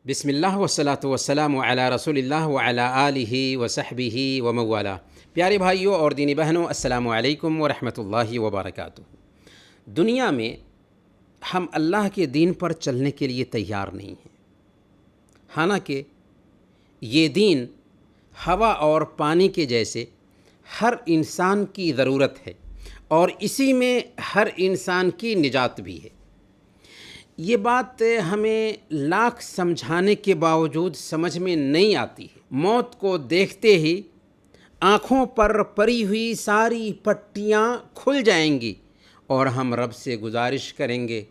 بسم اللہ والصلاۃ والسلام علی رسول اللہ وعلی آلہ وصحبہ وموالا۔ پیارے بھائیوں اور دینی بہنوں، السلام علیکم ورحمۃ اللہ وبرکاتہ۔ دنیا میں ہم اللہ کے دین پر چلنے کے لیے تیار نہیں ہیں، حالانکہ یہ دین ہوا اور پانی کے جیسے ہر انسان کی ضرورت ہے اور اسی میں ہر انسان کی نجات بھی ہے۔ یہ بات ہمیں لاکھ سمجھانے کے باوجود سمجھ میں نہیں آتی ہے۔ موت کو دیکھتے ہی آنکھوں پر پڑی ہوئی ساری پٹیاں کھل جائیں گی اور ہم رب سے گزارش کریں گے،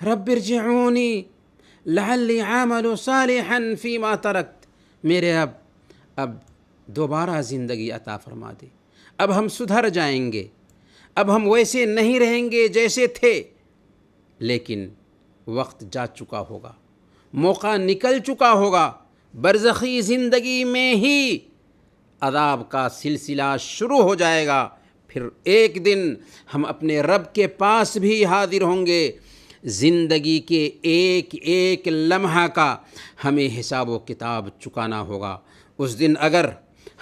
رب ارجعونی لعلی اعمل صالحا فیما ترکت، میرے رب اب دوبارہ زندگی عطا فرما دے، اب ہم سدھر جائیں گے، اب ہم ویسے نہیں رہیں گے جیسے تھے۔ لیکن وقت جا چکا ہوگا، موقع نکل چکا ہوگا، برزخی زندگی میں ہی عذاب کا سلسلہ شروع ہو جائے گا۔ پھر ایک دن ہم اپنے رب کے پاس بھی حاضر ہوں گے۔ زندگی کے ایک ایک لمحہ کا ہمیں حساب و کتاب چکانا ہوگا۔ اس دن اگر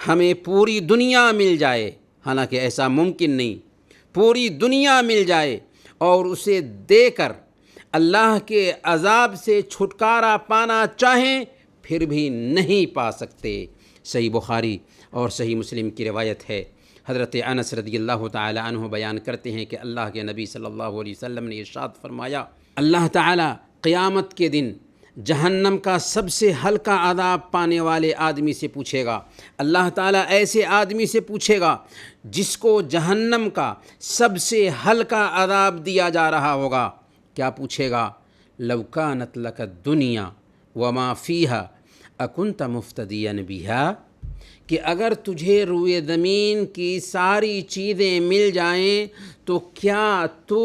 ہمیں پوری دنیا مل جائے، حالانکہ ایسا ممکن نہیں، پوری دنیا مل جائے اور اسے دے کر اللہ کے عذاب سے چھٹکارا پانا چاہیں، پھر بھی نہیں پا سکتے۔ صحیح بخاری اور صحیح مسلم کی روایت ہے، حضرت انس رضی اللہ تعالی عنہ بیان کرتے ہیں کہ اللہ کے نبی صلی اللہ علیہ وسلم نے ارشاد فرمایا، اللہ تعالی قیامت کے دن جہنم کا سب سے ہلکا عذاب پانے والے آدمی سے پوچھے گا۔ اللہ تعالیٰ ایسے آدمی سے پوچھے گا جس کو جہنم کا سب سے ہلکا عذاب دیا جا رہا ہوگا۔ کیا پوچھے گا؟ لو کانت لک الدنیا وما فیہا اکنت مفتدیا بہا، کہ اگر تجھے روئے زمین کی ساری چیزیں مل جائیں تو کیا تو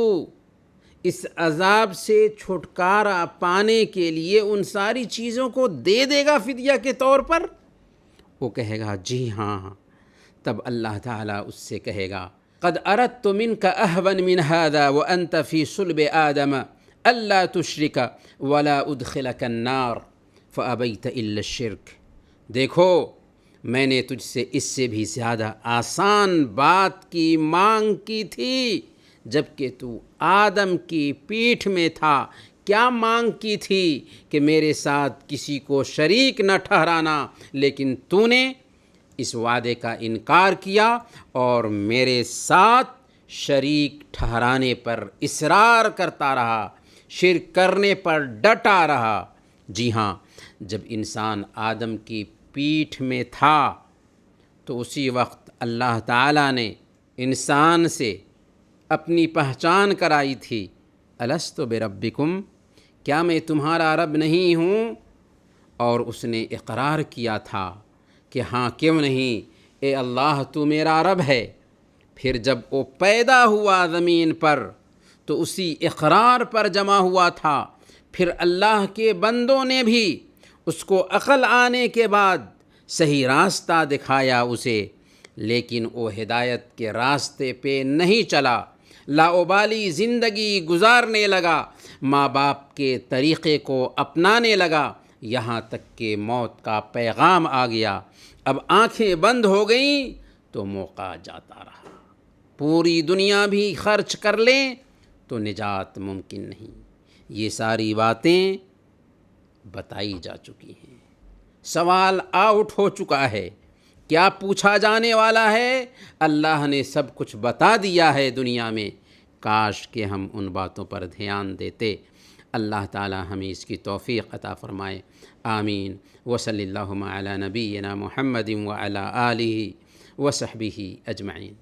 اس عذاب سے چھٹکارا پانے کے لیے ان ساری چیزوں کو دے دے گا فدیہ کے طور پر؟ وہ کہے گا جی ہاں۔ تب اللہ تعالیٰ اس سے کہے گا، قد اردت منک اہون من هذا وانت فی صلب آدم الا تشرک ولا ادخلک النار فابیت الا الشرک۔ دیکھو، میں نے تجھ سے اس سے بھی زیادہ آسان بات کی مانگ کی تھی جبکہ تو آدم کی پیٹھ میں تھا۔ کیا مانگ کی تھی؟ کہ میرے ساتھ کسی کو شریک نہ ٹھہرانا، لیکن تو نے اس وعدے کا انکار کیا اور میرے ساتھ شریک ٹھہرانے پر اصرار کرتا رہا، شرک کرنے پر ڈٹا رہا۔ جی ہاں، جب انسان آدم کی پیٹھ میں تھا تو اسی وقت اللہ تعالیٰ نے انسان سے اپنی پہچان کرائی تھی، الست بربکم، کیا میں تمہارا رب نہیں ہوں؟ اور اس نے اقرار کیا تھا کہ ہاں کیوں نہیں، اے اللہ تو میرا رب ہے۔ پھر جب وہ پیدا ہوا زمین پر تو اسی اقرار پر جمع ہوا تھا۔ پھر اللہ کے بندوں نے بھی اس کو عقل آنے کے بعد صحیح راستہ دکھایا اسے، لیکن وہ ہدایت کے راستے پہ نہیں چلا، لاابالی زندگی گزارنے لگا، ماں باپ کے طریقے کو اپنانے لگا، یہاں تک کہ موت کا پیغام آ گیا۔ اب آنکھیں بند ہو گئیں تو موقع جاتا رہا۔ پوری دنیا بھی خرچ کر لیں تو نجات ممکن نہیں۔ یہ ساری باتیں بتائی جا چکی ہیں، سوال آؤٹ ہو چکا ہے، کیا پوچھا جانے والا ہے؟ اللہ نے سب کچھ بتا دیا ہے دنیا میں، کاش کہ ہم ان باتوں پر دھیان دیتے۔ اللہ تعالی ہمیں اس کی توفیق عطا فرمائے، آمین۔ وصلی اللہ علی نبینا محمد وعلی آلہ وصحبہ اجمعین۔